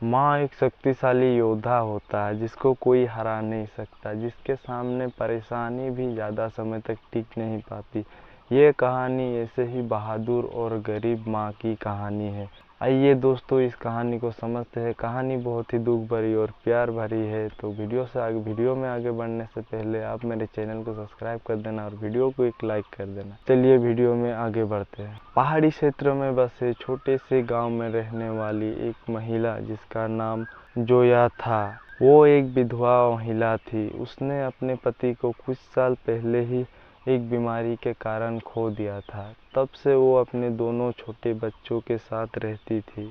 माँ एक शक्तिशाली योद्धा होता है जिसको कोई हरा नहीं सकता, जिसके सामने परेशानी भी ज़्यादा समय तक टिक नहीं पाती। ये कहानी ऐसे ही बहादुर और गरीब माँ की कहानी है। आइए दोस्तों इस कहानी को समझते हैं। कहानी बहुत ही दुख भरी और प्यार भरी है। तो वीडियो में आगे बढ़ने से पहले आप मेरे चैनल को सब्सक्राइब कर देना और वीडियो को एक लाइक कर देना। चलिए वीडियो में आगे बढ़ते हैं। पहाड़ी क्षेत्र में बसे छोटे से गांव में रहने वाली एक महिला जिसका नाम जोया था। वो एक विधवा महिला थी। उसने अपने पति को कुछ साल पहले ही एक बीमारी के कारण खो दिया था। तब से वो अपने दोनों छोटे बच्चों के साथ रहती थी।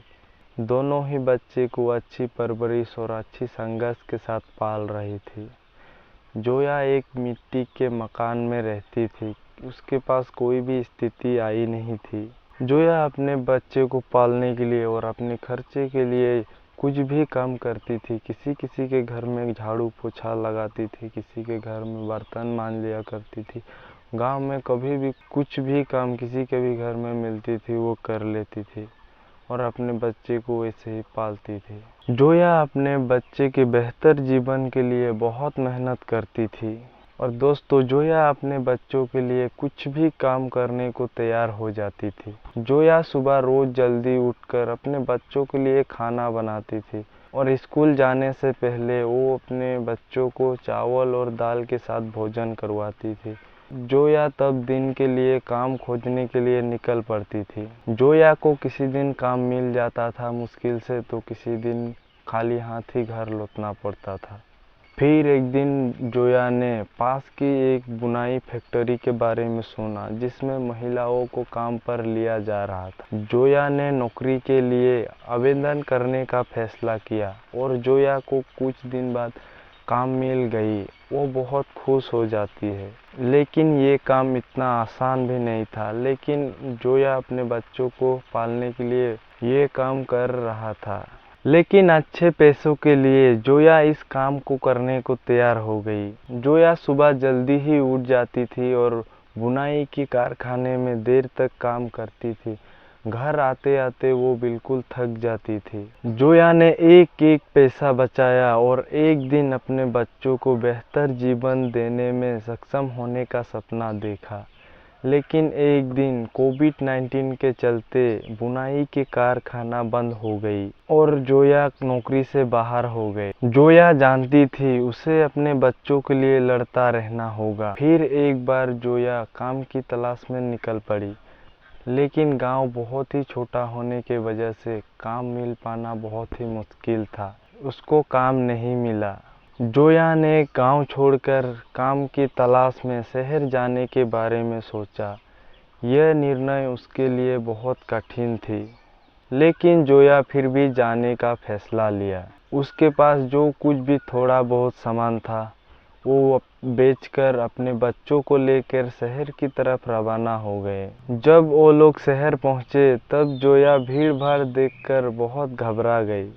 दोनों ही बच्चे को अच्छी परवरिश और अच्छी संघर्ष के साथ पाल रही थी। जोया एक मिट्टी के मकान में रहती थी। उसके पास कोई भी स्थिति आई नहीं थी। जोया अपने बच्चे को पालने के लिए और अपने खर्चे के लिए कुछ भी काम करती थी। किसी किसी के घर में झाड़ू पोछा लगाती थी, किसी के घर में बर्तन मान लिया करती थी। गांव में कभी भी कुछ भी काम किसी के भी घर में मिलती थी वो कर लेती थी और अपने बच्चे को वैसे ही पालती थी। जोया अपने बच्चे के बेहतर जीवन के लिए बहुत मेहनत करती थी। और दोस्तों जोया अपने बच्चों के लिए कुछ भी काम करने को तैयार हो जाती थी। जोया सुबह रोज जल्दी उठकर अपने बच्चों के लिए खाना बनाती थी और स्कूल जाने से पहले वो अपने बच्चों को चावल और दाल के साथ भोजन करवाती थी। जोया तब दिन के लिए काम खोजने के लिए निकल पड़ती थी। जोया को किसी दिन काम मिल जाता था मुश्किल से, तो किसी दिन खाली हाथ ही घर लौटना पड़ता था। फिर एक दिन जोया ने पास की एक बुनाई फैक्ट्री के बारे में सुना जिसमें महिलाओं को काम पर लिया जा रहा था। जोया ने नौकरी के लिए आवेदन करने का फैसला किया और जोया को कुछ दिन बाद काम मिल गई। वो बहुत खुश हो जाती है। लेकिन ये काम इतना आसान भी नहीं था। लेकिन जोया अपने बच्चों को पालने के लिए ये काम कर रहा था। लेकिन अच्छे पैसों के लिए जोया इस काम को करने को तैयार हो गई। जोया सुबह जल्दी ही उठ जाती थी और बुनाई की कारखाने में देर तक काम करती थी। घर आते आते वो बिल्कुल थक जाती थी। जोया ने एक एक पैसा बचाया और एक दिन अपने बच्चों को बेहतर जीवन देने में सक्षम होने का सपना देखा। लेकिन एक दिन कोविड-19 के चलते बुनाई की कारखाना बंद हो गई और जोया नौकरी से बाहर हो गए। जोया जानती थी उसे अपने बच्चों के लिए लड़ता रहना होगा। फिर एक बार जोया काम की तलाश में निकल पड़ी। लेकिन गांव बहुत ही छोटा होने के वजह से काम मिल पाना बहुत ही मुश्किल था। उसको काम नहीं मिला। जोया ने गांव छोड़कर काम की तलाश में शहर जाने के बारे में सोचा। यह निर्णय उसके लिए बहुत कठिन थी, लेकिन जोया फिर भी जाने का फैसला लिया। उसके पास जो कुछ भी थोड़ा बहुत सामान था वो बेचकर अपने बच्चों को लेकर शहर की तरफ रवाना हो गए। जब वो लोग शहर पहुंचे तब जोया भीड़ भाड़ देखकर बहुत घबरा गई,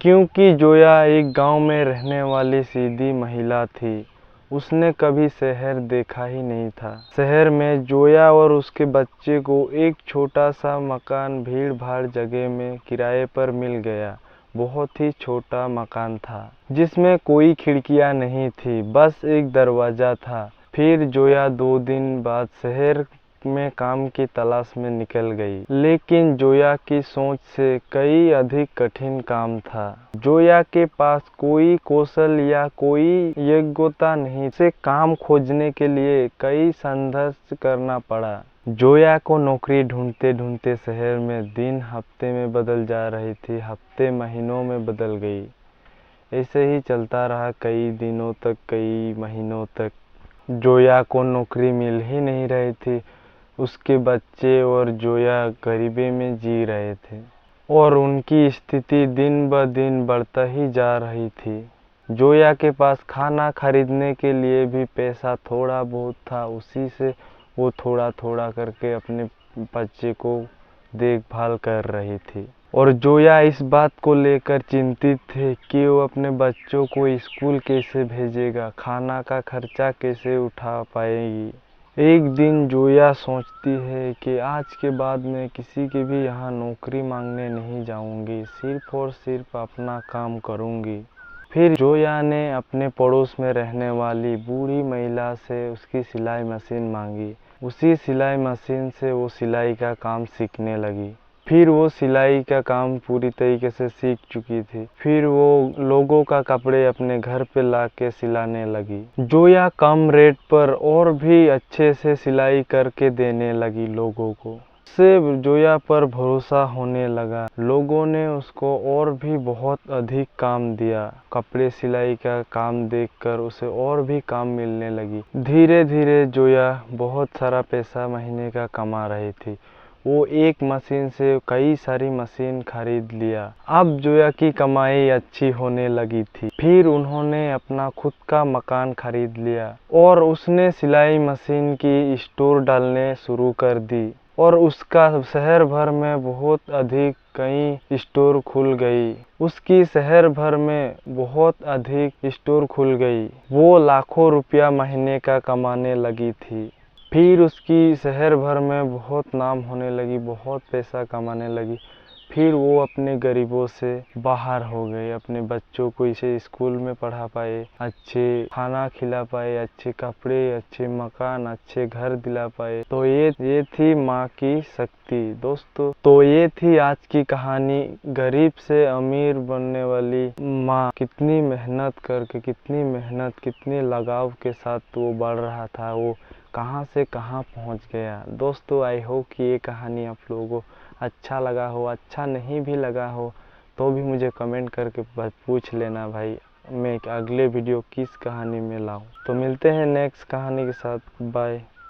क्योंकि जोया एक गांव में रहने वाली सीधी महिला थी। उसने कभी शहर देखा ही नहीं था। शहर में जोया और उसके बच्चे को एक छोटा सा मकान भीड़ भाड़ जगह में किराए पर मिल गया। बहुत ही छोटा मकान था जिसमें कोई खिड़कियां नहीं थी, बस एक दरवाजा था। फिर जोया 2 दिन बाद शहर में काम की तलाश में निकल गई। लेकिन जोया की सोच से कई अधिक कठिन काम था। जोया के पास कोई कौशल या कोई योग्यता नहीं। से काम खोजने के लिए कई संघर्ष करना पड़ा। जोया को नौकरी ढूंढते ढूंढते शहर में दिन हफ्ते में बदल जा रही थी, हफ्ते महीनों में बदल गई। ऐसे ही चलता रहा कई दिनों तक, कई महीनों तक। जोया को नौकरी मिल ही नहीं रही थी। उसके बच्चे और जोया गरीबी में जी रहे थे और उनकी स्थिति दिन ब दिन बढ़ता ही जा रही थी। जोया के पास खाना खरीदने के लिए भी पैसा थोड़ा बहुत था। उसी से वो थोड़ा थोड़ा करके अपने बच्चे को देखभाल कर रही थी। और जोया इस बात को लेकर चिंतित थे कि वो अपने बच्चों को स्कूल कैसे भेजेगा, खाना का खर्चा कैसे उठा पाएगी। एक दिन जोया सोचती है कि आज के बाद मैं किसी के भी यहाँ नौकरी मांगने नहीं जाऊंगी, सिर्फ और सिर्फ अपना काम करूंगी। फिर जोया ने अपने पड़ोस में रहने वाली बूढ़ी महिला से उसकी सिलाई मशीन मांगी। उसी सिलाई मशीन से वो सिलाई का काम सीखने लगी। फिर वो सिलाई का काम पूरी तरीके से सीख चुकी थी। फिर वो लोगों का कपड़े अपने घर पे ला के सिलाने लगी। जोया कम रेट पर और भी अच्छे से सिलाई करके देने लगी लोगों को। उससे जोया पर भरोसा होने लगा। लोगों ने उसको और भी बहुत अधिक काम दिया। कपड़े सिलाई का काम देखकर उसे और भी काम मिलने लगी। धीरे धीरे जोया बहुत सारा पैसा महीने का कमा रही थी। वो एक मशीन से कई सारी मशीन खरीद लिया। अब जोया की कमाई अच्छी होने लगी थी। फिर उन्होंने अपना खुद का मकान खरीद लिया और उसने सिलाई मशीन की स्टोर डालने शुरू कर दी और उसका शहर भर में बहुत अधिक कई स्टोर खुल गई। उसकी शहर भर में बहुत अधिक स्टोर खुल गई। वो लाखों रुपया महीने का कमाने लगी थी। फिर उसकी शहर भर में बहुत नाम होने लगी, बहुत पैसा कमाने लगी। फिर वो अपने गरीबों से बाहर हो गए। अपने बच्चों को इसे स्कूल में पढ़ा पाए, अच्छे खाना खिला पाए, अच्छे कपड़े, अच्छे मकान, अच्छे घर दिला पाए। तो ये थी माँ की शक्ति दोस्तों। तो ये थी आज की कहानी। गरीब से अमीर बनने वाली माँ कितनी मेहनत करके, कितनी लगाव के साथ वो बढ़ रहा था, वो कहाँ से कहाँ पहुँच गया। दोस्तों आई होप कि ये कहानी आप लोगों को अच्छा लगा हो। अच्छा नहीं भी लगा हो तो भी मुझे कमेंट करके पूछ लेना भाई, मैं अगले वीडियो किस कहानी में लाऊं। तो मिलते हैं नेक्स्ट कहानी के साथ। बाय।